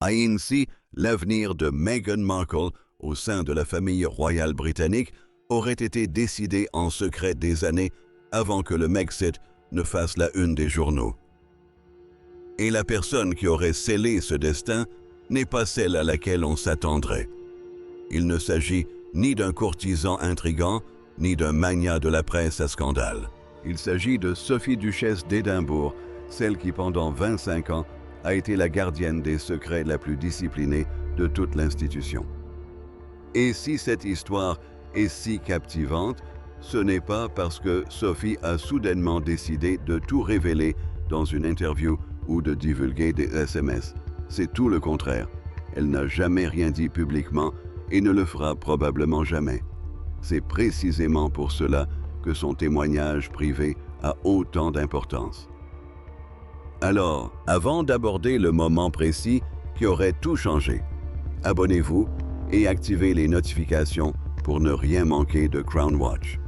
Ainsi, l'avenir de Meghan Markle au sein de la famille royale britannique aurait été décidé en secret des années avant que le Megxit ne fasse la une des journaux. Et la personne qui aurait scellé ce destin n'est pas celle à laquelle on s'attendrait. Il ne s'agit ni d'un courtisan intrigant, ni d'un magnat de la presse à scandale. Il s'agit de Sophie Duchesse d'Édimbourg, celle qui pendant 25 ans a été la gardienne des secrets la plus disciplinée de toute l'institution. Et si cette histoire est si captivante, ce n'est pas parce que Sophie a soudainement décidé de tout révéler dans une interview ou de divulguer des SMS. C'est tout le contraire. Elle n'a jamais rien dit publiquement et ne le fera probablement jamais. C'est précisément pour cela que son témoignage privé a autant d'importance. Alors, avant d'aborder le moment précis qui aurait tout changé, abonnez-vous et activez les notifications pour ne rien manquer de Crown Watch.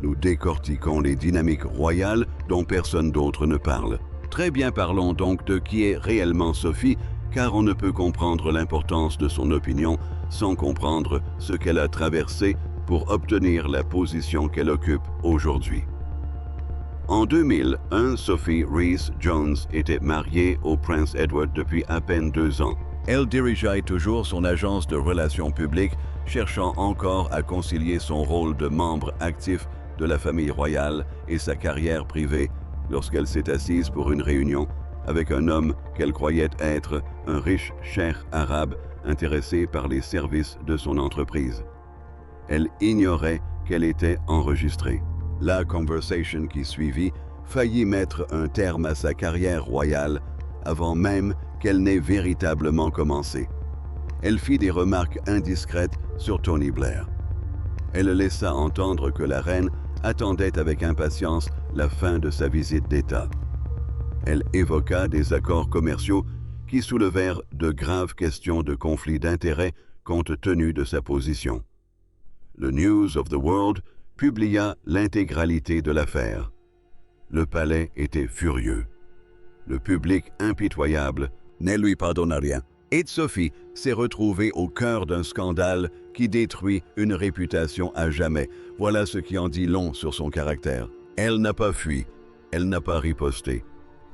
Nous décortiquons les dynamiques royales dont personne d'autre ne parle. Très bien, parlons donc de qui est réellement Sophie, car on ne peut comprendre l'importance de son opinion sans comprendre ce qu'elle a traversé pour obtenir la position qu'elle occupe aujourd'hui. En 2001, Sophie Rhys-Jones était mariée au prince Edward depuis à peine 2 ans. Elle dirigeait toujours son agence de relations publiques, cherchant encore à concilier son rôle de membre actif de la famille royale et sa carrière privée lorsqu'elle s'est assise pour une réunion avec un homme qu'elle croyait être un riche cheikh arabe intéressé par les services de son entreprise. Elle ignorait qu'elle était enregistrée. La conversation qui suivit faillit mettre un terme à sa carrière royale avant même qu'elle n'ait véritablement commencé. Elle fit des remarques indiscrètes sur Tony Blair. Elle laissa entendre que la reine attendait avec impatience la fin de sa visite d'État. Elle évoqua des accords commerciaux qui soulevèrent de graves questions de conflit d'intérêts compte tenu de sa position. Le News of the World publia l'intégralité de l'affaire. Le palais était furieux. Le public impitoyable ne lui pardonna rien. Et Sophie s'est retrouvée au cœur d'un scandale qui détruit une réputation à jamais. Voilà ce qui en dit long sur son caractère. Elle n'a pas fui, elle n'a pas riposté,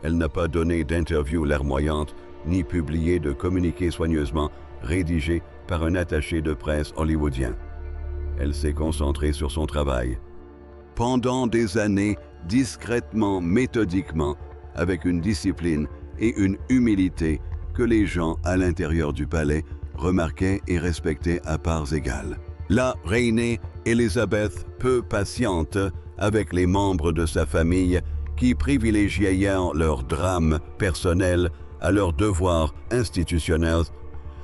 elle n'a pas donné d'interview larmoyante, ni publié de communiqué soigneusement rédigé par un attaché de presse hollywoodien. Elle s'est concentrée sur son travail. Pendant des années, discrètement, méthodiquement, avec une discipline et une humilité que les gens à l'intérieur du palais remarquaient et respectaient à parts égales. La reine Élisabeth, peu patiente avec les membres de sa famille qui privilégiaient leur drame personnel à leurs devoirs institutionnels,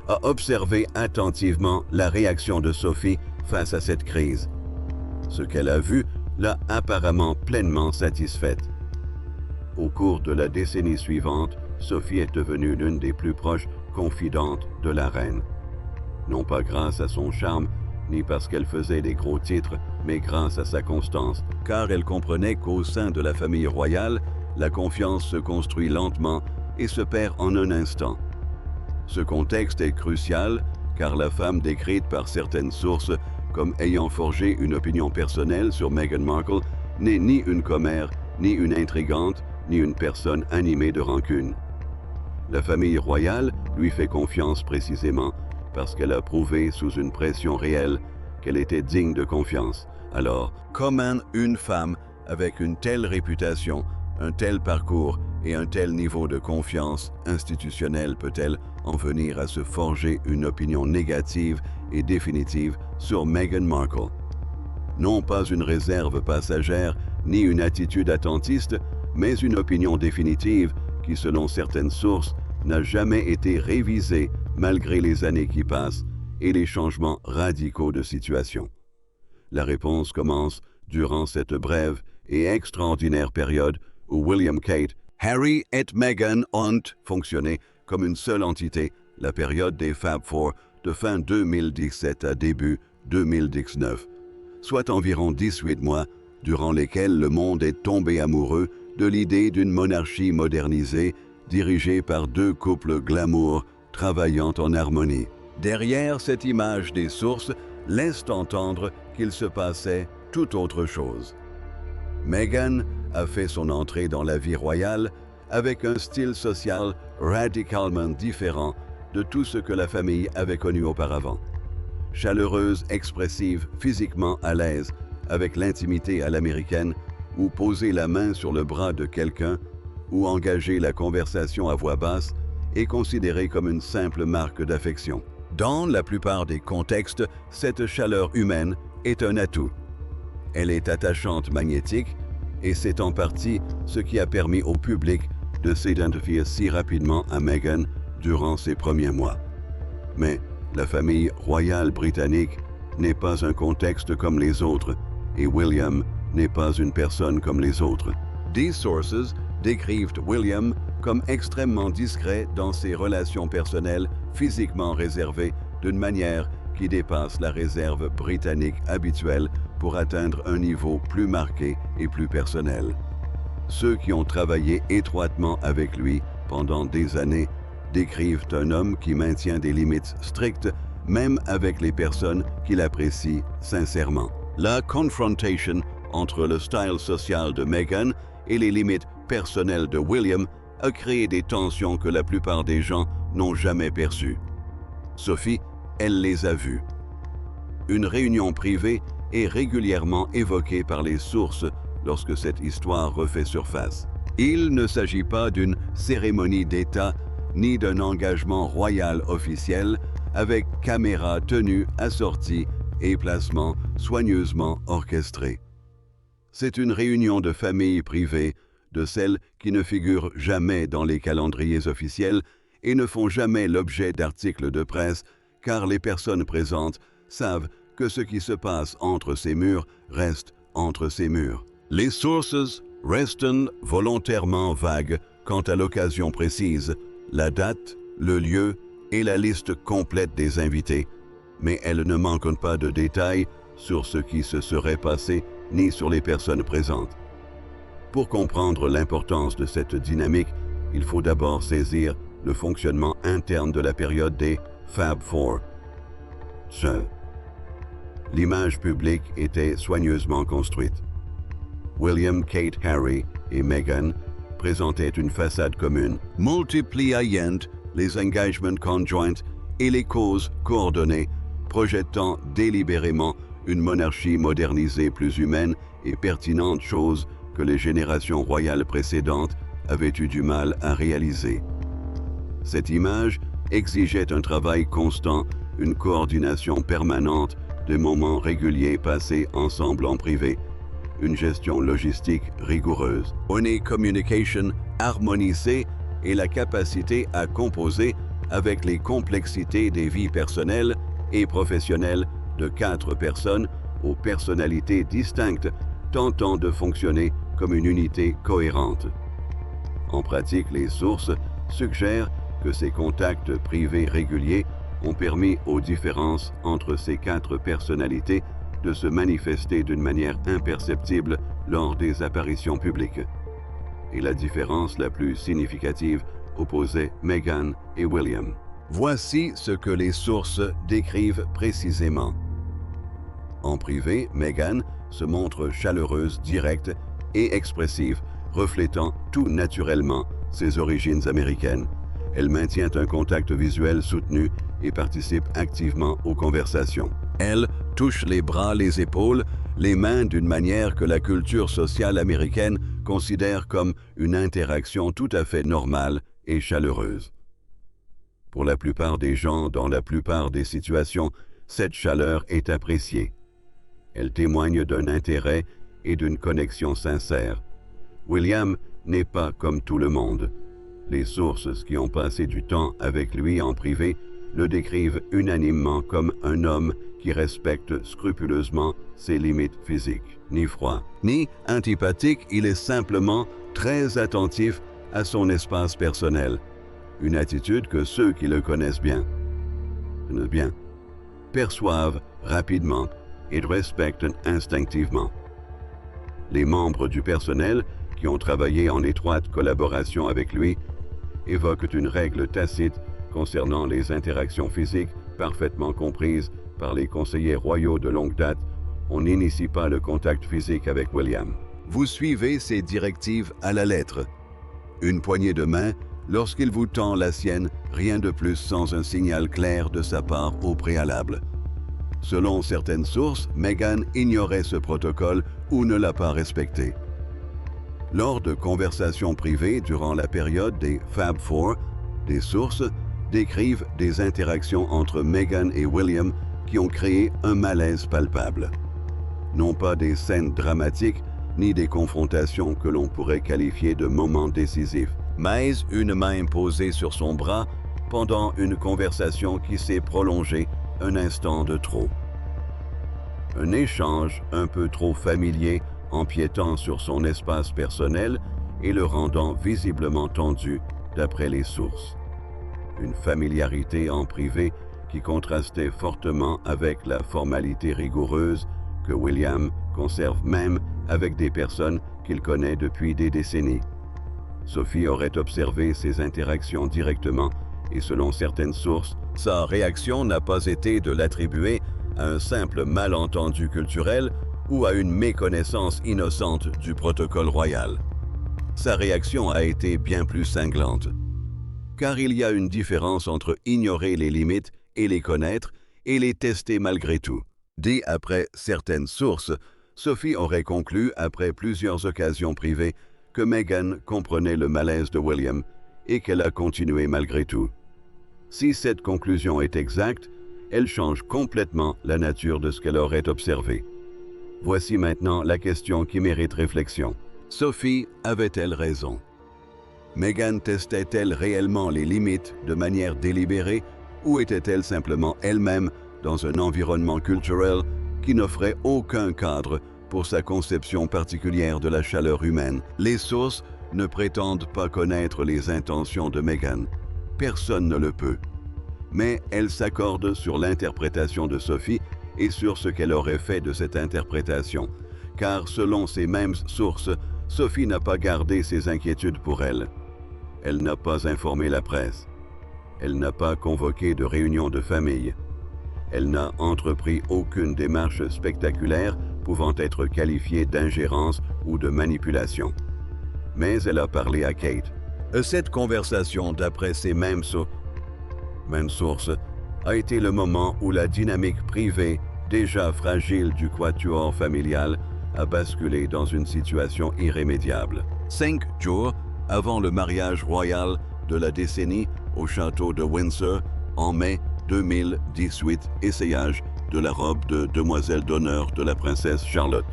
a observé attentivement la réaction de Sophie face à cette crise. Ce qu'elle a vu l'a apparemment pleinement satisfaite. Au cours de la décennie suivante, Sophie est devenue l'une des plus proches confidentes de la reine. Non pas grâce à son charme, ni parce qu'elle faisait des gros titres, mais grâce à sa constance, car elle comprenait qu'au sein de la famille royale, la confiance se construit lentement et se perd en un instant. Ce contexte est crucial, car la femme décrite par certaines sources comme ayant forgé une opinion personnelle sur Meghan Markle n'est ni une commère, ni une intrigante, ni une personne animée de rancune. La famille royale lui fait confiance précisément parce qu'elle a prouvé sous une pression réelle qu'elle était digne de confiance. Alors, comment une femme avec une telle réputation, un tel parcours et un tel niveau de confiance institutionnelle peut-elle en venir à se forger une opinion négative et définitive sur Meghan Markle? Non pas une réserve passagère ni une attitude attentiste, mais une opinion définitive qui, selon certaines sources, n'a jamais été révisée malgré les années qui passent et les changements radicaux de situation. La réponse commence durant cette brève et extraordinaire période où William Kate, Harry et Meghan ont fonctionné comme une seule entité, la période des Fab Four de fin 2017 à début 2019, soit environ 18 mois durant lesquels le monde est tombé amoureux de l'idée d'une monarchie modernisée dirigée par deux couples glamour travaillant en harmonie. Derrière cette image des sources laisse entendre qu'il se passait tout autre chose. Meghan a fait son entrée dans la vie royale avec un style social radicalement différent de tout ce que la famille avait connu auparavant. Chaleureuse, expressive, physiquement à l'aise, avec l'intimité à l'américaine, ou poser la main sur le bras de quelqu'un, ou engager la conversation à voix basse, est considérée comme une simple marque d'affection. Dans la plupart des contextes, cette chaleur humaine est un atout. Elle est attachante magnétique, et c'est en partie ce qui a permis au public de s'identifier si rapidement à Meghan durant ses premiers mois. Mais la famille royale britannique n'est pas un contexte comme les autres, et William n'est pas une personne comme les autres. These sources décrivent William comme extrêmement discret dans ses relations personnelles, physiquement réservé d'une manière qui dépasse la réserve britannique habituelle pour atteindre un niveau plus marqué et plus personnel. Ceux qui ont travaillé étroitement avec lui pendant des années décrivent un homme qui maintient des limites strictes, même avec les personnes qu'il apprécie sincèrement. La confrontation entre le style social de Meghan et les limites personnelles de William a créé des tensions que la plupart des gens n'ont jamais perçues. Sophie, elle les a vues. Une réunion privée est régulièrement évoquée par les sources lorsque cette histoire refait surface. Il ne s'agit pas d'une cérémonie d'État ni d'un engagement royal officiel avec caméras tenues assorties et placements soigneusement orchestrés. C'est une réunion de famille privée, de celles qui ne figurent jamais dans les calendriers officiels et ne font jamais l'objet d'articles de presse, car les personnes présentes savent que ce qui se passe entre ces murs reste entre ces murs. Les sources restent volontairement vagues quant à l'occasion précise, la date, le lieu et la liste complète des invités, mais elles ne manquent pas de détails sur ce qui se serait passé ni sur les personnes présentes. Pour comprendre l'importance de cette dynamique, il faut d'abord saisir le fonctionnement interne de la période des Fab Four. L'image publique était soigneusement construite. William, Kate, Harry et Meghan présentaient une façade commune, multipliant les engagements conjoints et les causes coordonnées, projetant délibérément une monarchie modernisée plus humaine et pertinente, chose que les générations royales précédentes avaient eu du mal à réaliser. Cette image exigeait un travail constant, une coordination permanente, des moments réguliers passés ensemble en privé, une gestion logistique rigoureuse, une communication harmonisée et la capacité à composer avec les complexités des vies personnelles et professionnelles de 4 personnes aux personnalités distinctes, tentant de fonctionner comme une unité cohérente. En pratique, les sources suggèrent que ces contacts privés réguliers ont permis aux différences entre ces 4 personnalités de se manifester d'une manière imperceptible lors des apparitions publiques. Et la différence la plus significative opposait Meghan et William. Voici ce que les sources décrivent précisément. En privé, Meghan se montre chaleureuse, directe et expressive, reflétant tout naturellement ses origines américaines. Elle maintient un contact visuel soutenu et participe activement aux conversations. Elle touche les bras, les épaules, les mains d'une manière que la culture sociale américaine considère comme une interaction tout à fait normale et chaleureuse. Pour la plupart des gens, dans la plupart des situations, cette chaleur est appréciée. Elle témoigne d'un intérêt et d'une connexion sincère. William n'est pas comme tout le monde. Les sources qui ont passé du temps avec lui en privé le décrivent unanimement comme un homme qui respecte scrupuleusement ses limites physiques. Ni froid, ni antipathique, il est simplement très attentif à son espace personnel. Une attitude que ceux qui le connaissent bien perçoivent rapidement et respectent instinctivement. Les membres du personnel qui ont travaillé en étroite collaboration avec lui évoquent une règle tacite concernant les interactions physiques parfaitement comprises par les conseillers royaux de longue date, on n'initie pas le contact physique avec William. Vous suivez ses directives à la lettre. Une poignée de main, lorsqu'il vous tend la sienne, rien de plus sans un signal clair de sa part au préalable. Selon certaines sources, Meghan ignorait ce protocole ou ne l'a pas respecté. Lors de conversations privées durant la période des Fab Four, des sources décrivent des interactions entre Meghan et William qui ont créé un malaise palpable. Non pas des scènes dramatiques, ni des confrontations que l'on pourrait qualifier de moments décisifs, mais une main posée sur son bras pendant une conversation qui s'est prolongée un instant de trop. Un échange un peu trop familier empiétant sur son espace personnel et le rendant visiblement tendu d'après les sources. Une familiarité en privé qui contrastait fortement avec la formalité rigoureuse que William conserve même avec des personnes qu'il connaît depuis des décennies. Sophie aurait observé ces interactions directement et selon certaines sources, sa réaction n'a pas été de l'attribuer à un simple malentendu culturel ou à une méconnaissance innocente du protocole royal. Sa réaction a été bien plus cinglante. Car il y a une différence entre ignorer les limites et les connaître et les tester malgré tout. Dit après certaines sources, Sophie aurait conclu après plusieurs occasions privées que Meghan comprenait le malaise de William et qu'elle a continué malgré tout. Si cette conclusion est exacte, elle change complètement la nature de ce qu'elle aurait observé. Voici maintenant la question qui mérite réflexion. Sophie avait-elle raison? Meghan testait-elle réellement les limites de manière délibérée ou était-elle simplement elle-même dans un environnement culturel qui n'offrait aucun cadre pour sa conception particulière de la chaleur humaine? Les sources ne prétendent pas connaître les intentions de Meghan. Personne ne le peut. Mais elles s'accordent sur l'interprétation de Sophie et sur ce qu'elle aurait fait de cette interprétation. Car selon ces mêmes sources, Sophie n'a pas gardé ses inquiétudes pour elle. Elle n'a pas informé la presse. Elle n'a pas convoqué de réunion de famille. Elle n'a entrepris aucune démarche spectaculaire pouvant être qualifiée d'ingérence ou de manipulation. Mais elle a parlé à Kate. Cette conversation, d'après ces mêmes sources, a été le moment où la dynamique privée, déjà fragile du quatuor familial, a basculé dans une situation irrémédiable. 5 jours avant le mariage royal de la décennie au château de Windsor, en mai 2018, essayage de la robe de demoiselle d'honneur de la princesse Charlotte.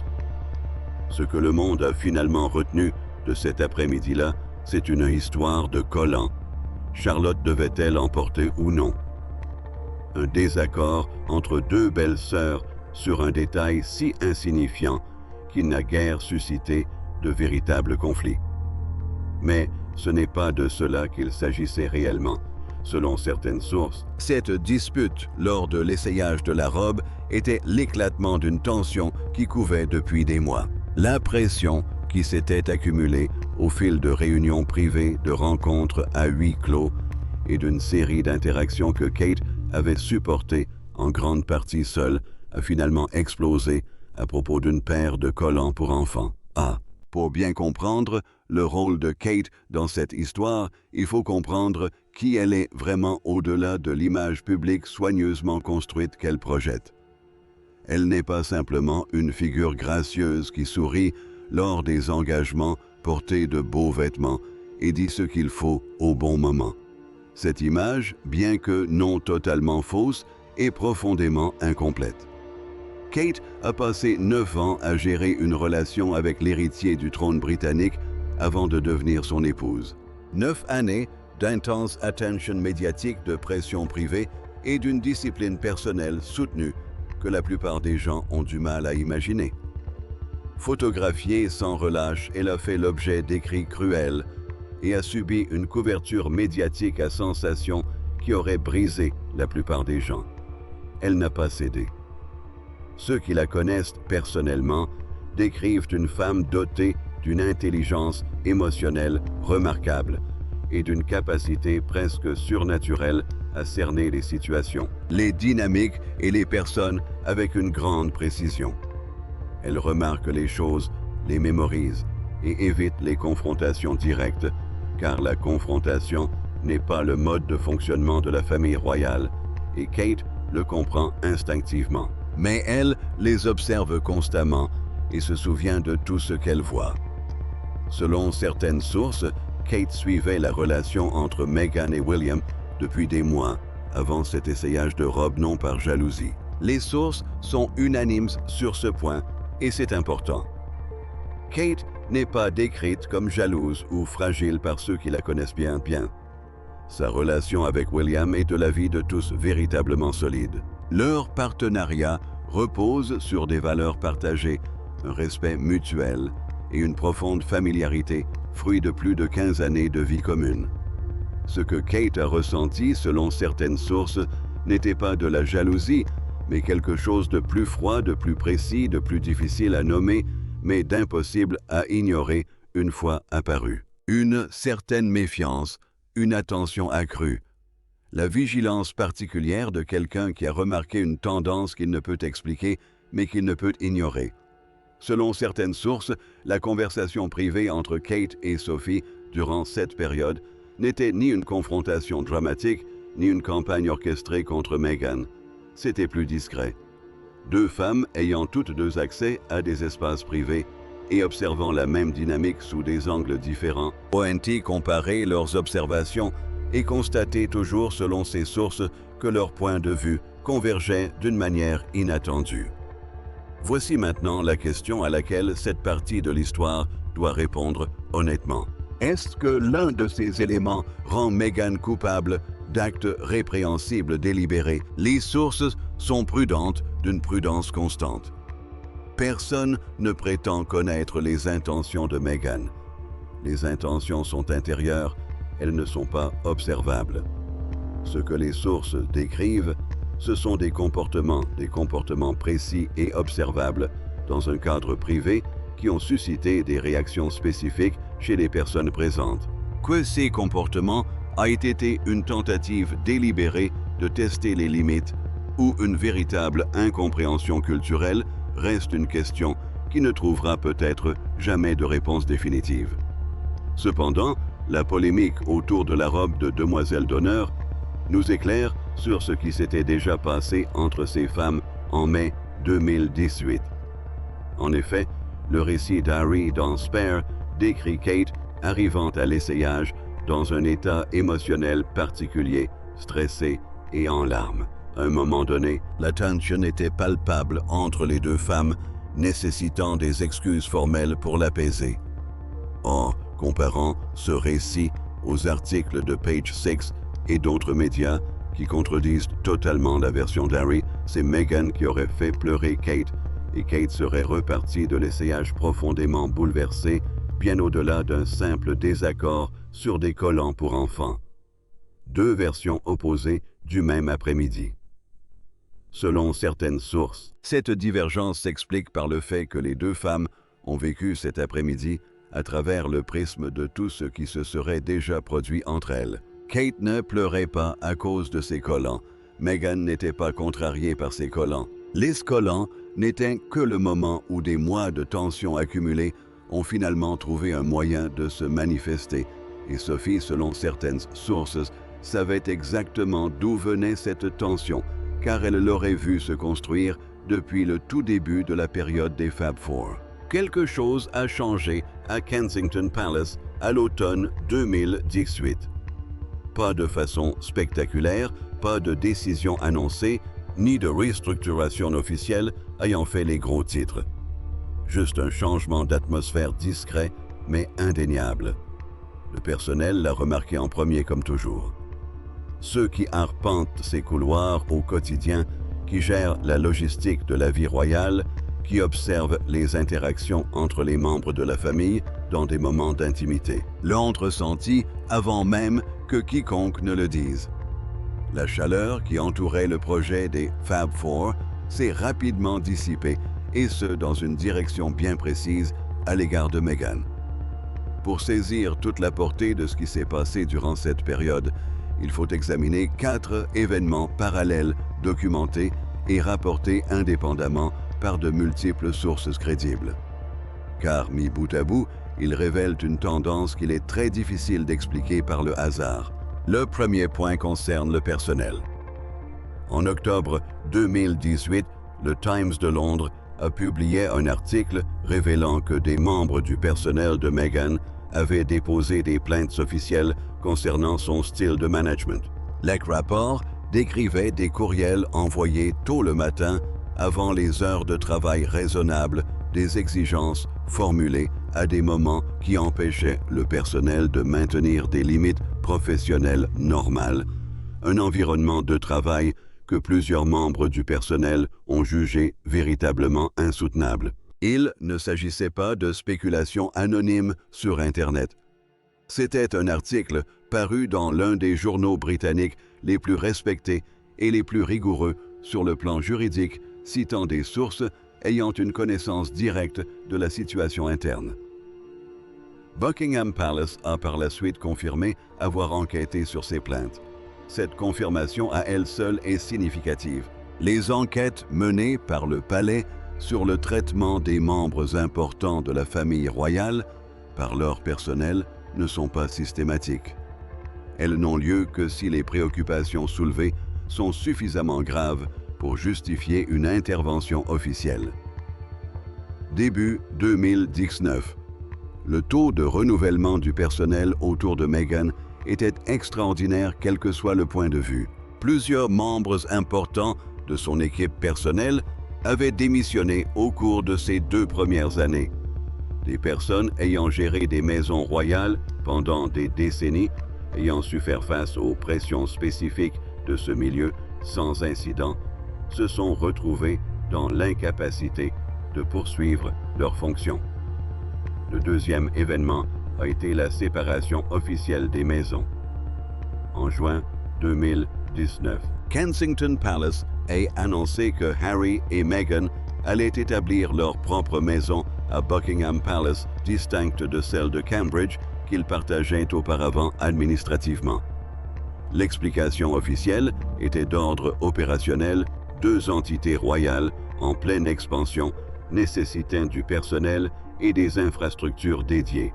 Ce que le monde a finalement retenu de cet après-midi-là, c'est une histoire de collant. Charlotte devait-elle emporter ou non? Un désaccord entre deux belles sœurs sur un détail si insignifiant qu'il n'a guère suscité de véritables conflits. Mais ce n'est pas de cela qu'il s'agissait réellement. Selon certaines sources, cette dispute lors de l'essayage de la robe était l'éclatement d'une tension qui couvait depuis des mois. La pression qui s'était accumulée au fil de réunions privées, de rencontres à huis clos et d'une série d'interactions que Kate avait supportées en grande partie seule, a finalement explosé à propos d'une paire de collants pour enfants. Pour bien comprendre le rôle de Kate dans cette histoire, il faut comprendre qui elle est vraiment au-delà de l'image publique soigneusement construite qu'elle projette. Elle n'est pas simplement une figure gracieuse qui sourit lors des engagements, portée de beaux vêtements et dit ce qu'il faut au bon moment. Cette image, bien que non totalement fausse, est profondément incomplète. Kate a passé 9 ans à gérer une relation avec l'héritier du trône britannique avant de devenir son épouse. 9 années d'intense attention médiatique, de pression privée et d'une discipline personnelle soutenue que la plupart des gens ont du mal à imaginer. Photographiée sans relâche, elle a fait l'objet d'écrits cruels et a subi une couverture médiatique à sensation qui aurait brisé la plupart des gens. Elle n'a pas cédé. Ceux qui la connaissent personnellement décrivent une femme dotée d'une intelligence émotionnelle remarquable, et d'une capacité presque surnaturelle à cerner les situations, les dynamiques et les personnes avec une grande précision. Elle remarque les choses, les mémorise et évite les confrontations directes, car la confrontation n'est pas le mode de fonctionnement de la famille royale, et Kate le comprend instinctivement. Mais elle les observe constamment et se souvient de tout ce qu'elle voit. Selon certaines sources, Kate suivait la relation entre Meghan et William depuis des mois avant cet essayage de robe, non par jalousie. Les sources sont unanimes sur ce point et c'est important. Kate n'est pas décrite comme jalouse ou fragile par ceux qui la connaissent bien. Sa relation avec William est de l'avis de tous véritablement solide. Leur partenariat repose sur des valeurs partagées, un respect mutuel et une profonde familiarité, fruit de plus de 15 années de vie commune. Ce que Kate a ressenti, selon certaines sources, n'était pas de la jalousie, mais quelque chose de plus froid, de plus précis, de plus difficile à nommer, mais d'impossible à ignorer une fois apparu. Une certaine méfiance, une attention accrue, la vigilance particulière de quelqu'un qui a remarqué une tendance qu'il ne peut expliquer, mais qu'il ne peut ignorer. Selon certaines sources, la conversation privée entre Kate et Sophie durant cette période n'était ni une confrontation dramatique, ni une campagne orchestrée contre Meghan. C'était plus discret. Deux femmes ayant toutes deux accès à des espaces privés et observant la même dynamique sous des angles différents, ont comparé leurs observations et constaté toujours selon ces sources que leur point de vue convergeait d'une manière inattendue. Voici maintenant la question à laquelle cette partie de l'histoire doit répondre honnêtement. Est-ce que l'un de ces éléments rend Meghan coupable d'actes répréhensibles délibérés? Les sources sont prudentes d'une prudence constante. Personne ne prétend connaître les intentions de Meghan. Les intentions sont intérieures, elles ne sont pas observables. Ce que les sources décrivent, ce sont des comportements précis et observables dans un cadre privé qui ont suscité des réactions spécifiques chez les personnes présentes. Que ces comportements aient été une tentative délibérée de tester les limites ou une véritable incompréhension culturelle reste une question qui ne trouvera peut-être jamais de réponse définitive. Cependant, la polémique autour de la robe de demoiselle d'honneur nous éclaire sur ce qui s'était déjà passé entre ces femmes en mai 2018. En effet, le récit d'Harry dans Spare décrit Kate arrivant à l'essayage dans un état émotionnel particulier, stressé et en larmes. À un moment donné, la tension était palpable entre les deux femmes, nécessitant des excuses formelles pour l'apaiser. Or, comparant ce récit aux articles de Page Six et d'autres médias qui contredisent totalement la version d'Harry, c'est Meghan qui aurait fait pleurer Kate, et Kate serait repartie de l'essayage profondément bouleversée, bien au-delà d'un simple désaccord sur des collants pour enfants. Deux versions opposées du même après-midi. Selon certaines sources, cette divergence s'explique par le fait que les deux femmes ont vécu cet après-midi à travers le prisme de tout ce qui se serait déjà produit entre elles. Kate ne pleurait pas à cause de ses collants. Meghan n'était pas contrariée par ses collants. Les collants n'étaient que le moment où des mois de tension accumulée ont finalement trouvé un moyen de se manifester. Et Sophie, selon certaines sources, savait exactement d'où venait cette tension, car elle l'aurait vue se construire depuis le tout début de la période des Fab Four. Quelque chose a changé à Kensington Palace à l'automne 2018. Pas de façon spectaculaire, pas de décision annoncée, ni de restructuration officielle ayant fait les gros titres. Juste un changement d'atmosphère discret, mais indéniable. Le personnel l'a remarqué en premier comme toujours. Ceux qui arpentent ces couloirs au quotidien, qui gèrent la logistique de la vie royale, qui observent les interactions entre les membres de la famille dans des moments d'intimité, l'ont ressenti avant même que quiconque ne le dise. La chaleur qui entourait le projet des Fab Four s'est rapidement dissipée, et ce dans une direction bien précise à l'égard de Meghan. Pour saisir toute la portée de ce qui s'est passé durant cette période, il faut examiner 4 événements parallèles documentés et rapportés indépendamment par de multiples sources crédibles. Car mis bout à bout, ils révèlent une tendance qu'il est très difficile d'expliquer par le hasard. Le premier point concerne le personnel. En octobre 2018, le Times de Londres a publié un article révélant que des membres du personnel de Meghan avaient déposé des plaintes officielles concernant son style de management. Le rapport décrivait des courriels envoyés tôt le matin, avant les heures de travail raisonnables, des exigences formulées à des moments qui empêchaient le personnel de maintenir des limites professionnelles normales, un environnement de travail que plusieurs membres du personnel ont jugé véritablement insoutenable. Il ne s'agissait pas de spéculation anonyme sur Internet. C'était un article paru dans l'un des journaux britanniques les plus respectés et les plus rigoureux sur le plan juridique, citant des sources ayant une connaissance directe de la situation interne. Buckingham Palace a par la suite confirmé avoir enquêté sur ces plaintes. Cette confirmation à elle seule est significative. Les enquêtes menées par le palais sur le traitement des membres importants de la famille royale par leur personnel ne sont pas systématiques. Elles n'ont lieu que si les préoccupations soulevées sont suffisamment graves pour justifier une intervention officielle. Début 2019. Le taux de renouvellement du personnel autour de Meghan était extraordinaire quel que soit le point de vue. Plusieurs membres importants de son équipe personnelle avaient démissionné au cours de ces 2 premières années. Des personnes ayant géré des maisons royales pendant des décennies, ayant su faire face aux pressions spécifiques de ce milieu sans incident, se sont retrouvées dans l'incapacité de poursuivre leurs fonctions. Le deuxième événement a été la séparation officielle des maisons. En juin 2019, Kensington Palace a annoncé que Harry et Meghan allaient établir leur propre maison à Buckingham Palace, distincte de celle de Cambridge qu'ils partageaient auparavant administrativement. L'explication officielle était d'ordre opérationnel, 2 entités royales en pleine expansion nécessitant du personnel et des infrastructures dédiées.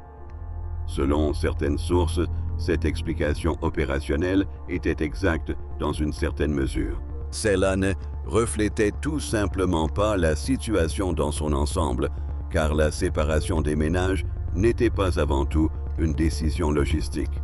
Selon certaines sources, cette explication opérationnelle était exacte dans une certaine mesure. Cela ne reflétait tout simplement pas la situation dans son ensemble, car la séparation des ménages n'était pas avant tout une décision logistique.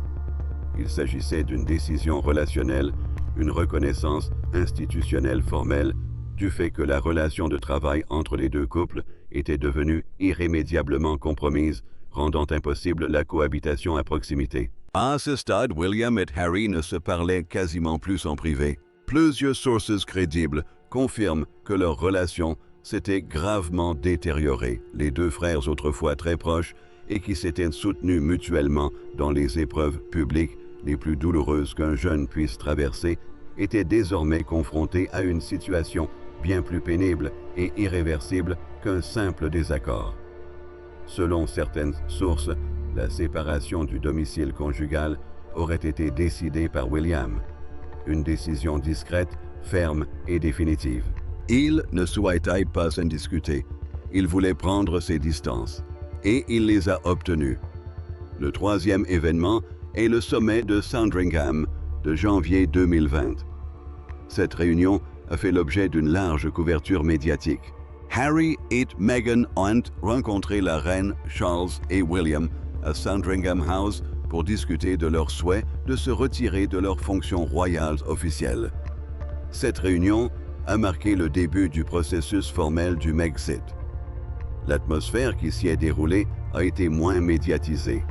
Il s'agissait d'une décision relationnelle, une reconnaissance institutionnelle formelle, du fait que la relation de travail entre les 2 couples était devenue irrémédiablement compromise, rendant impossible la cohabitation à proximité. À ce stade, William et Harry ne se parlaient quasiment plus en privé. Plusieurs sources crédibles confirment que leur relation s'était gravement détériorée. Les 2 frères autrefois très proches et qui s'étaient soutenus mutuellement dans les épreuves publiques les plus douloureuses qu'un jeune puisse traverser, étaient désormais confrontés à une situation bien plus pénible et irréversible qu'un simple désaccord. Selon certaines sources, la séparation du domicile conjugal aurait été décidée par William, une décision discrète, ferme et définitive. Il ne souhaitait pas en discuter. Il voulait prendre ses distances, et il les a obtenues. Le 3e événement est le sommet de Sandringham de janvier 2020. Cette réunion a fait l'objet d'une large couverture médiatique. Harry et Meghan ont rencontré la reine, Charles et William à Sandringham House pour discuter de leur souhait de se retirer de leurs fonctions royales officielles. Cette réunion a marqué le début du processus formel du Megxit. L'atmosphère qui s'y est déroulée a été moins médiatisée.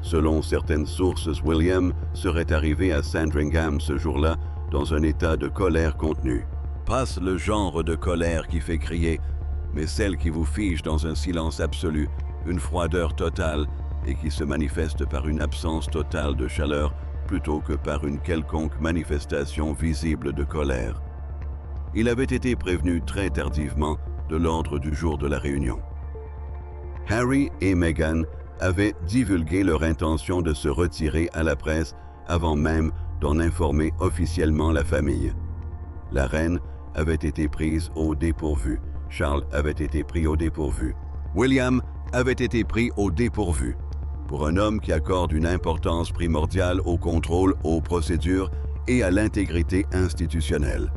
Selon certaines sources, William serait arrivé à Sandringham ce jour-là dans un état de colère contenue. Pas le genre de colère qui fait crier, mais celle qui vous fige dans un silence absolu, une froideur totale et qui se manifeste par une absence totale de chaleur plutôt que par une quelconque manifestation visible de colère. Il avait été prévenu très tardivement de l'ordre du jour de la réunion. Harry et Meghan avaient divulgué leur intention de se retirer à la presse avant même d'en informer officiellement la famille. La reine avait été prise au dépourvu. Charles avait été pris au dépourvu. William avait été pris au dépourvu. Pour un homme qui accorde une importance primordiale au contrôle, aux procédures et à l'intégrité institutionnelle.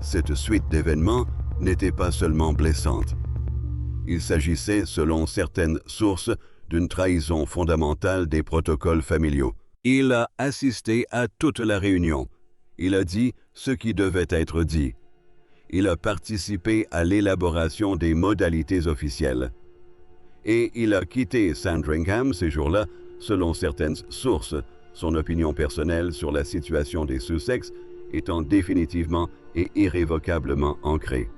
Cette suite d'événements n'était pas seulement blessante. Il s'agissait, selon certaines sources, d'une trahison fondamentale des protocoles familiaux. Il a assisté à toute la réunion. Il a dit ce qui devait être dit. Il a participé à l'élaboration des modalités officielles. Et il a quitté Sandringham ces jours-là, selon certaines sources, son opinion personnelle sur la situation des Sussex étant définitivement et irrévocablement ancrée.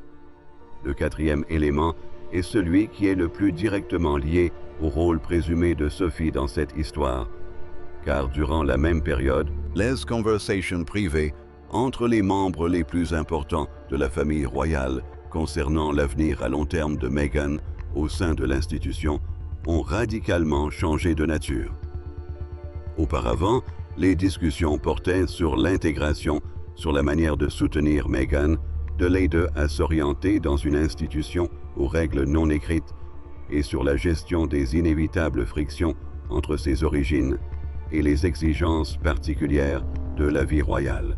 Le quatrième élément est celui qui est le plus directement lié au rôle présumé de Sophie dans cette histoire, car durant la même période, les conversations privées entre les membres les plus importants de la famille royale concernant l'avenir à long terme de Meghan au sein de l'institution ont radicalement changé de nature. Auparavant, les discussions portaient sur l'intégration, sur la manière de soutenir Meghan, de l'aider à s'orienter dans une institution aux règles non écrites et sur la gestion des inévitables frictions entre ses origines et les exigences particulières de la vie royale.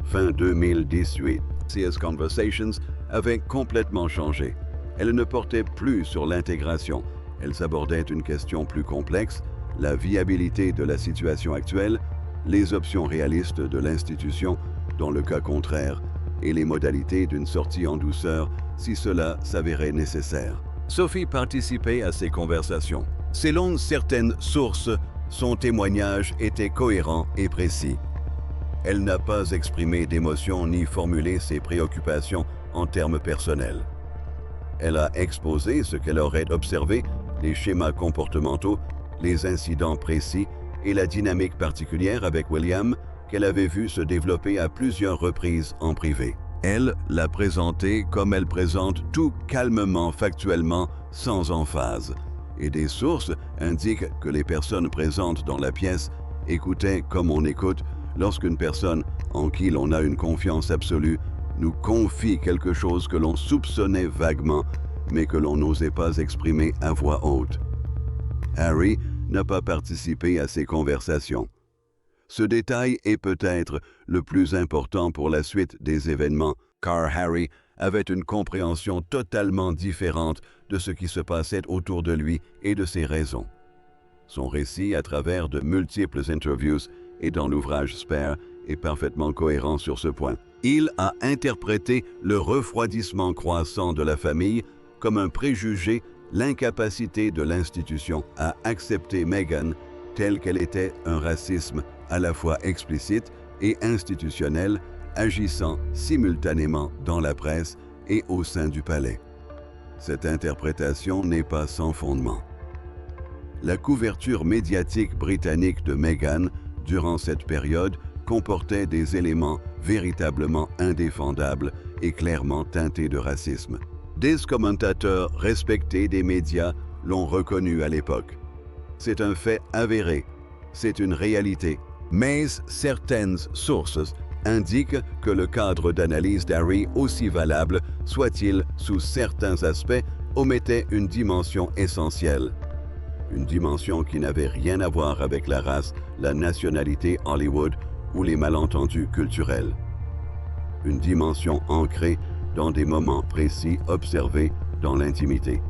Fin 2018, ces conversations avaient complètement changé. Elles ne portaient plus sur l'intégration, elles abordaient une question plus complexe, la viabilité de la situation actuelle, les options réalistes de l'institution dans le cas contraire, et les modalités d'une sortie en douceur si cela s'avérait nécessaire. Sophie participait à ces conversations. Selon certaines sources, son témoignage était cohérent et précis. Elle n'a pas exprimé d'émotion ni formulé ses préoccupations en termes personnels. Elle a exposé ce qu'elle aurait observé, les schémas comportementaux, les incidents précis et la dynamique particulière avec William qu'elle avait vu se développer à plusieurs reprises en privé. Elle l'a présenté comme elle présente tout calmement, factuellement, sans emphase. Et des sources indiquent que les personnes présentes dans la pièce écoutaient comme on écoute lorsqu'une personne en qui l'on a une confiance absolue nous confie quelque chose que l'on soupçonnait vaguement, mais que l'on n'osait pas exprimer à voix haute. Harry n'a pas participé à ces conversations. Ce détail est peut-être le plus important pour la suite des événements, car Harry avait une compréhension totalement différente de ce qui se passait autour de lui et de ses raisons. Son récit, à travers de multiples interviews et dans l'ouvrage Spare, est parfaitement cohérent sur ce point. Il a interprété le refroidissement croissant de la famille comme un préjugé, l'incapacité de l'institution à accepter Meghan telle qu'elle était un racisme à la fois explicite et institutionnel, agissant simultanément dans la presse et au sein du palais. Cette interprétation n'est pas sans fondement. La couverture médiatique britannique de Meghan durant cette période comportait des éléments véritablement indéfendables et clairement teintés de racisme. Des commentateurs respectés des médias l'ont reconnu à l'époque. C'est un fait avéré, c'est une réalité, mais certaines sources indiquent que le cadre d'analyse d'Harry, aussi valable soit-il sous certains aspects, omettait une dimension essentielle. Une dimension qui n'avait rien à voir avec la race, la nationalité Hollywood ou les malentendus culturels. Une dimension ancrée dans des moments précis observés dans l'intimité.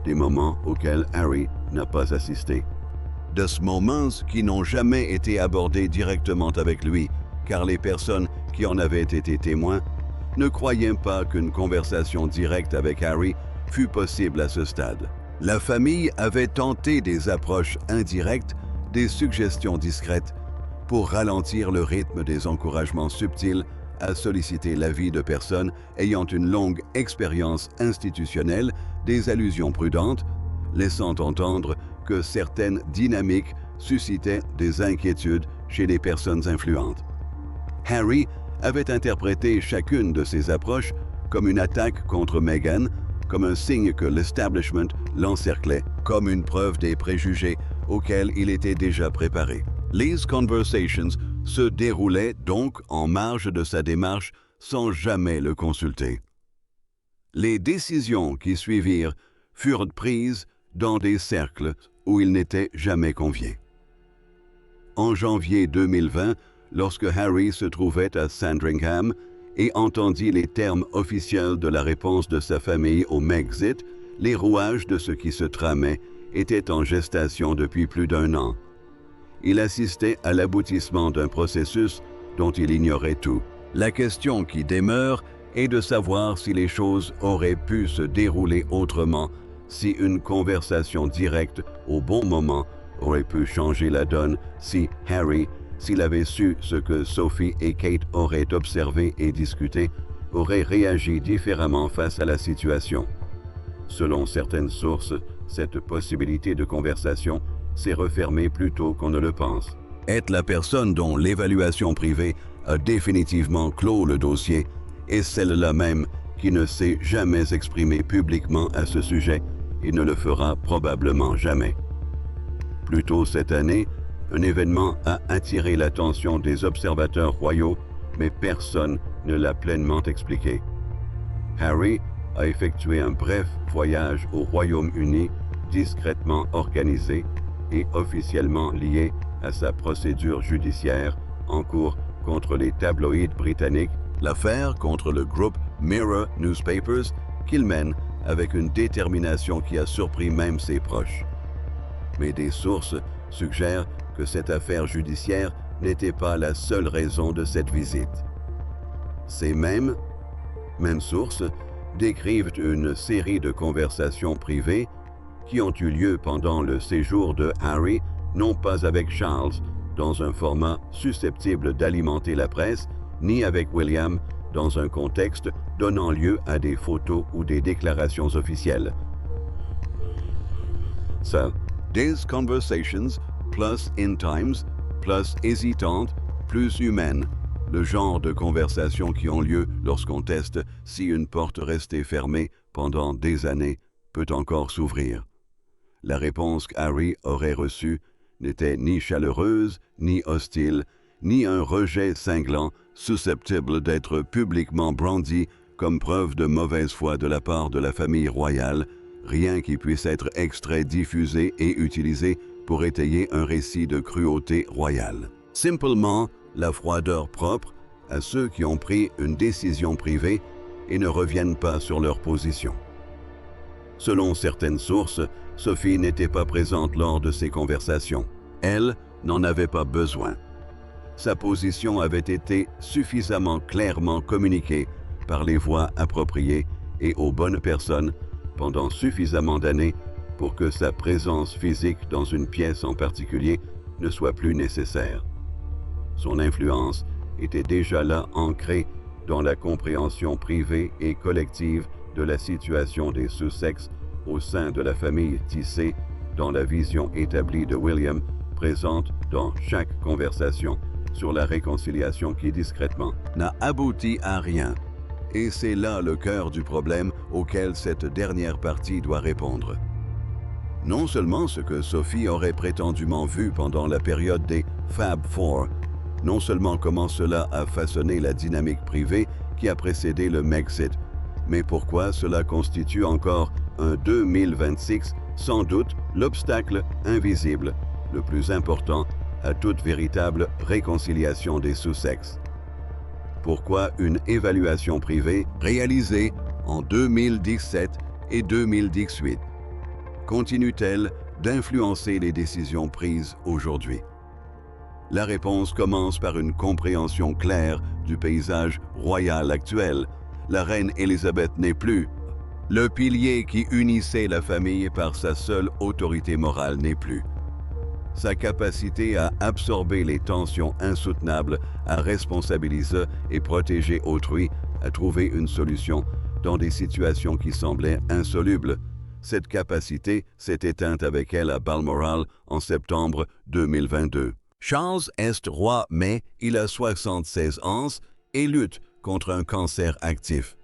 Des moments auxquels Harry n'a pas assisté. De ces moments qui n'ont jamais été abordés directement avec lui, car les personnes qui en avaient été témoins ne croyaient pas qu'une conversation directe avec Harry fût possible à ce stade. La famille avait tenté des approches indirectes, des suggestions discrètes, pour ralentir le rythme des encouragements subtils à solliciter l'avis de personnes ayant une longue expérience institutionnelle, des allusions prudentes, laissant entendre que certaines dynamiques suscitaient des inquiétudes chez les personnes influentes. Harry avait interprété chacune de ces approches comme une attaque contre Meghan, comme un signe que l'establishment l'encerclait comme une preuve des préjugés auxquels il était déjà préparé. Les conversations se déroulaient donc en marge de sa démarche sans jamais le consulter. Les décisions qui suivirent furent prises dans des cercles où il n'était jamais convié. En janvier 2020, lorsque Harry se trouvait à Sandringham et entendit les termes officiels de la réponse de sa famille au Megxit, les rouages de ce qui se tramait étaient en gestation depuis plus d'1 an. Il assistait à l'aboutissement d'un processus dont il ignorait tout. La question qui demeure est de savoir si les choses auraient pu se dérouler autrement, si une conversation directe au bon moment aurait pu changer la donne, si Harry, s'il avait su ce que Sophie et Kate auraient observé et discuté, aurait réagi différemment face à la situation. Selon certaines sources, cette possibilité de conversation s'est refermée plus tôt qu'on ne le pense. Est la personne dont l'évaluation privée a définitivement clos le dossier est celle-là même qui ne s'est jamais exprimée publiquement à ce sujet et ne le fera probablement jamais. Plus tôt cette année, un événement a attiré l'attention des observateurs royaux, mais personne ne l'a pleinement expliqué. Harry a effectué un bref voyage au Royaume-Uni, discrètement organisé et officiellement lié à sa procédure judiciaire en cours contre les tabloïds britanniques, l'affaire contre le groupe Mirror Newspapers qu'il mène avec une détermination qui a surpris même ses proches. Mais des sources suggèrent que cette affaire judiciaire n'était pas la seule raison de cette visite. Ces mêmes sources décrivent une série de conversations privées qui ont eu lieu pendant le séjour de Harry, non pas avec Charles, dans un format susceptible d'alimenter la presse, ni avec William, dans un contexte donnant lieu à des photos ou des déclarations officielles. Ça, des conversations plus intimes, plus hésitantes, plus humaines, le genre de conversations qui ont lieu lorsqu'on teste si une porte restée fermée pendant des années peut encore s'ouvrir. La réponse qu'Harry aurait reçue n'était ni chaleureuse, ni hostile, ni un rejet cinglant susceptible d'être publiquement brandi comme preuve de mauvaise foi de la part de la famille royale, rien qui puisse être extrait, diffusé et utilisé pour étayer un récit de cruauté royale. Simplement, la froideur propre à ceux qui ont pris une décision privée et ne reviennent pas sur leur position. Selon certaines sources, Sophie n'était pas présente lors de ces conversations. Elle n'en avait pas besoin. Sa position avait été suffisamment clairement communiquée par les voies appropriées et aux bonnes personnes pendant suffisamment d'années pour que sa présence physique dans une pièce en particulier ne soit plus nécessaire. Son influence était déjà là ancrée dans la compréhension privée et collective de la situation des Sussex au sein de la famille tissée dans la vision établie de William, présente dans chaque conversation sur la réconciliation qui discrètement n'a abouti à rien. Et c'est là le cœur du problème auquel cette dernière partie doit répondre. Non seulement ce que Sophie aurait prétendument vu pendant la période des Fab Four, non seulement comment cela a façonné la dynamique privée qui a précédé le Megxit, mais pourquoi cela constitue encore un 2026 sans doute l'obstacle invisible, le plus important à toute véritable réconciliation des Sussex. Pourquoi une évaluation privée réalisée en 2017 et 2018 continue-t-elle d'influencer les décisions prises aujourd'hui? La réponse commence par une compréhension claire du paysage royal actuel. La reine Élisabeth n'est plus. Le pilier qui unissait la famille par sa seule autorité morale n'est plus. Sa capacité à absorber les tensions insoutenables, à responsabiliser et protéger autrui, à trouver une solution dans des situations qui semblaient insolubles. Cette capacité s'est éteinte avec elle à Balmoral en septembre 2022. Charles est roi, mais il a 76 ans et lutte contre un cancer actif.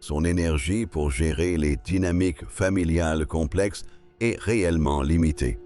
Son énergie pour gérer les dynamiques familiales complexes est réellement limitée.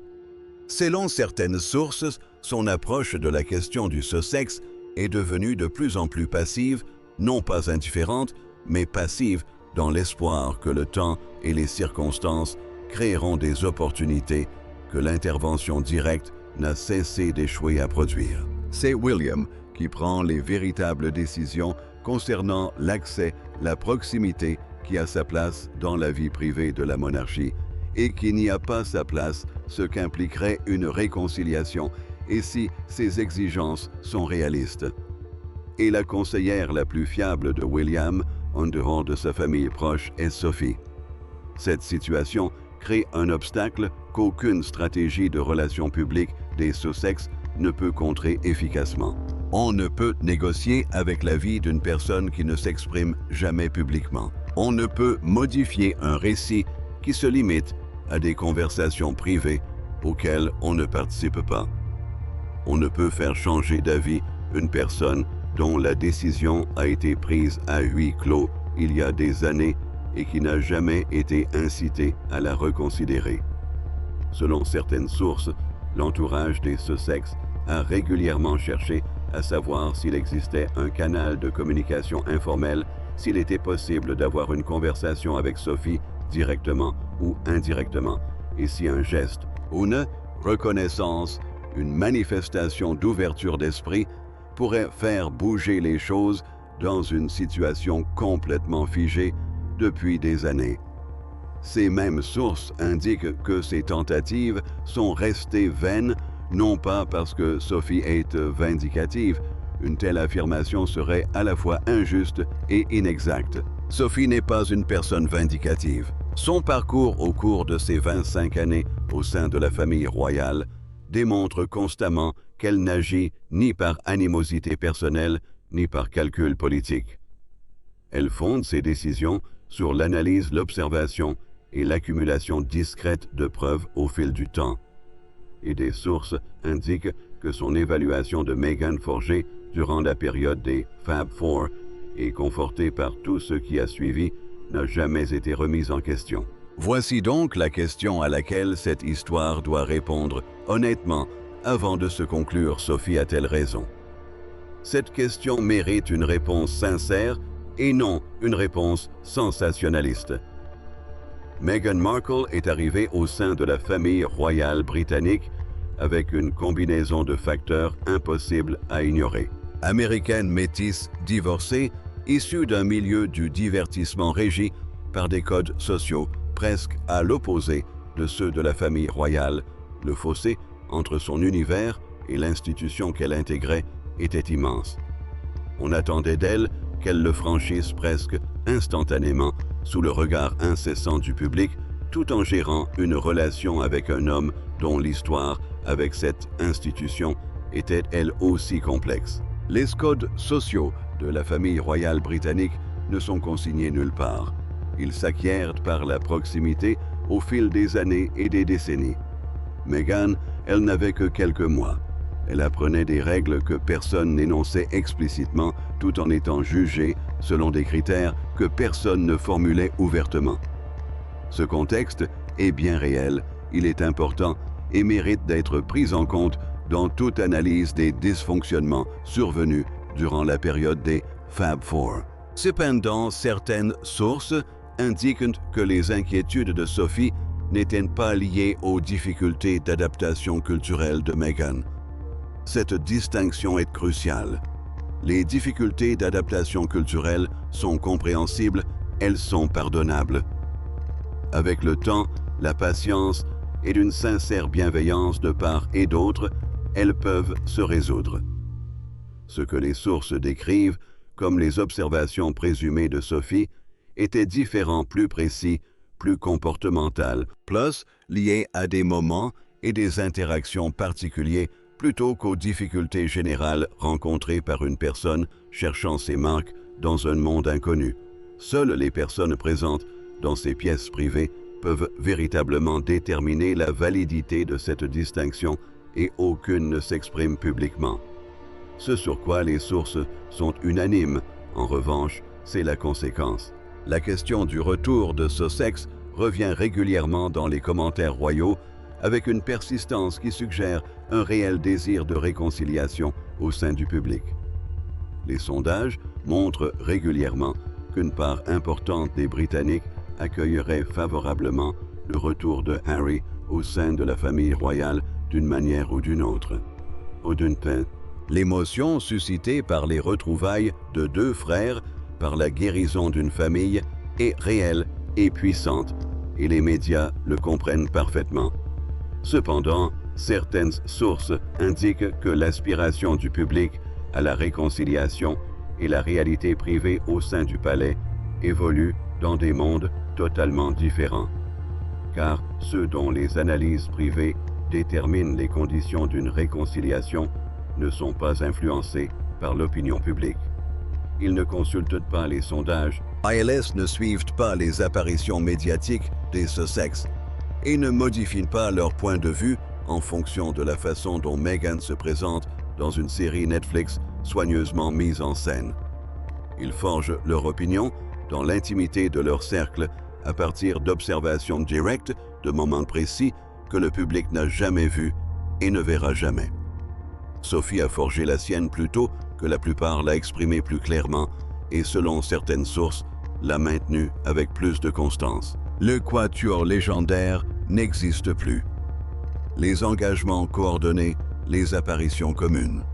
Selon certaines sources, son approche de la question du Sussex est devenue de plus en plus passive, non pas indifférente, mais passive dans l'espoir que le temps et les circonstances créeront des opportunités que l'intervention directe n'a cessé d'échouer à produire. C'est William qui prend les véritables décisions concernant l'accès, la proximité qui a sa place dans la vie privée de la monarchie et qui n'y a pas sa place, ce qu'impliquerait une réconciliation et si ces exigences sont réalistes. Et la conseillère la plus fiable de William, en dehors de sa famille proche, est Sophie. Cette situation crée un obstacle qu'aucune stratégie de relations publiques des Sussex ne peut contrer efficacement. On ne peut négocier avec la vie d'une personne qui ne s'exprime jamais publiquement. On ne peut modifier un récit qui se limite à des conversations privées auxquelles on ne participe pas. On ne peut faire changer d'avis une personne dont la décision a été prise à huis clos il y a des années et qui n'a jamais été incitée à la reconsidérer. Selon certaines sources, l'entourage des Sussex a régulièrement cherché à savoir s'il existait un canal de communication informel, s'il était possible d'avoir une conversation avec Sophie directement ou indirectement, et si un geste, une reconnaissance, une manifestation d'ouverture d'esprit pourrait faire bouger les choses dans une situation complètement figée depuis des années. Ces mêmes sources indiquent que ces tentatives sont restées vaines, non pas parce que Sophie est vindicative. Une telle affirmation serait à la fois injuste et inexacte. Sophie n'est pas une personne vindicative. Son parcours au cours de ses 25 années au sein de la famille royale démontre constamment qu'elle n'agit ni par animosité personnelle, ni par calcul politique. Elle fonde ses décisions sur l'analyse, l'observation et l'accumulation discrète de preuves au fil du temps. Et des sources indiquent que son évaluation de Meghan forgée durant la période des Fab Four et confortée par tout ce qui a suivi n'a jamais été remise en question. Voici donc la question à laquelle cette histoire doit répondre honnêtement avant de se conclure. Sophie a-t-elle raison? Cette question mérite une réponse sincère et non une réponse sensationnaliste. Meghan Markle est arrivée au sein de la famille royale britannique avec une combinaison de facteurs impossibles à ignorer. Américaine métisse divorcée, issue d'un milieu du divertissement régi par des codes sociaux presque à l'opposé de ceux de la famille royale, le fossé entre son univers et l'institution qu'elle intégrait était immense. On attendait d'elle qu'elle le franchisse presque instantanément sous le regard incessant du public, tout en gérant une relation avec un homme dont l'histoire avec cette institution était elle aussi complexe. Les codes sociaux de la famille royale britannique ne sont consignés nulle part. Ils s'acquièrent par la proximité au fil des années et des décennies. Meghan, elle n'avait que quelques mois. Elle apprenait des règles que personne n'énonçait explicitement tout en étant jugée selon des critères que personne ne formulait ouvertement. Ce contexte est bien réel, il est important et mérite d'être pris en compte dans toute analyse des dysfonctionnements survenus durant la période des Fab Four. Cependant, certaines sources indiquent que les inquiétudes de Sophie n'étaient pas liées aux difficultés d'adaptation culturelle de Meghan. Cette distinction est cruciale. Les difficultés d'adaptation culturelle sont compréhensibles, elles sont pardonnables. Avec le temps, la patience et d'une sincère bienveillance de part et d'autre, elles peuvent se résoudre. Ce que les sources décrivent, comme les observations présumées de Sophie, était différent, plus précis, plus comportemental, plus lié à des moments et des interactions particuliers plutôt qu'aux difficultés générales rencontrées par une personne cherchant ses marques dans un monde inconnu. Seules les personnes présentes dans ces pièces privées peuvent véritablement déterminer la validité de cette distinction et aucune ne s'exprime publiquement. Ce sur quoi les sources sont unanimes, en revanche, c'est la conséquence. La question du retour de Sussex revient régulièrement dans les commentaires royaux avec une persistance qui suggère un réel désir de réconciliation au sein du public. Les sondages montrent régulièrement qu'une part importante des Britanniques accueillerait favorablement le retour de Harry au sein de la famille royale d'une manière ou d'une autre. Au-delà, l'émotion suscitée par les retrouvailles de deux frères, par la guérison d'une famille, est réelle et puissante, et les médias le comprennent parfaitement. Cependant, certaines sources indiquent que l'aspiration du public à la réconciliation et la réalité privée au sein du palais évoluent dans des mondes totalement différents. Car ceux dont les analyses privées déterminent les conditions d'une réconciliation ne sont pas influencés par l'opinion publique. Ils ne consultent pas les sondages. ILS ne suivent pas les apparitions médiatiques des Sussex et ne modifient pas leur point de vue en fonction de la façon dont Meghan se présente dans une série Netflix soigneusement mise en scène. Ils forgent leur opinion dans l'intimité de leur cercle à partir d'observations directes de moments précis que le public n'a jamais vus et ne verra jamais. Sophie a forgé la sienne plus tôt que la plupart l'a exprimée plus clairement et, selon certaines sources, l'a maintenue avec plus de constance. Le quatuor légendaire n'existe plus. Les engagements coordonnés, les apparitions communes.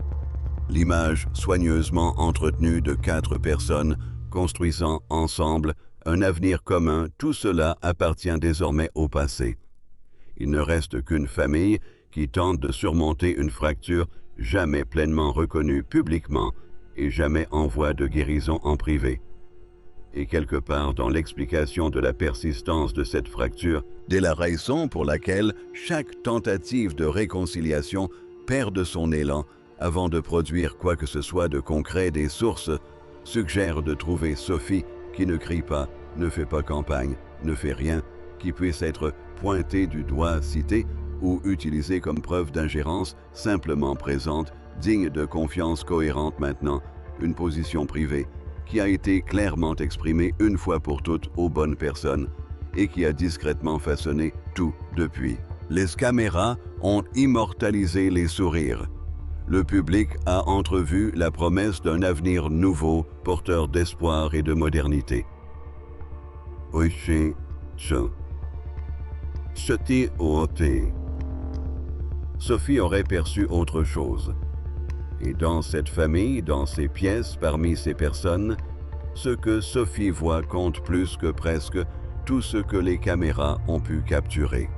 L'image soigneusement entretenue de 4 personnes construisant ensemble un avenir commun, tout cela appartient désormais au passé. Il ne reste qu'une famille qui tente de surmonter une fracture jamais pleinement reconnue publiquement et jamais en voie de guérison en privé. Et quelque part dans l'explication de la persistance de cette fracture, dès la raison pour laquelle chaque tentative de réconciliation perd de son élan avant de produire quoi que ce soit de concret, des sources suggèrent de trouver Sophie qui ne crie pas, ne fait pas campagne, ne fait rien, qui puisse être pointée du doigt, citée ou utilisée comme preuve d'ingérence simplement présente, digne de confiance cohérente maintenant, une position privée, qui a été clairement exprimée une fois pour toutes aux bonnes personnes et qui a discrètement façonné tout depuis. Les caméras ont immortalisé les sourires. Le public a entrevu la promesse d'un avenir nouveau, porteur d'espoir et de modernité. Sophie aurait perçu autre chose. Et dans cette famille, dans ces pièces, parmi ces personnes, ce que Sophie voit compte plus que presque tout ce que les caméras ont pu capturer.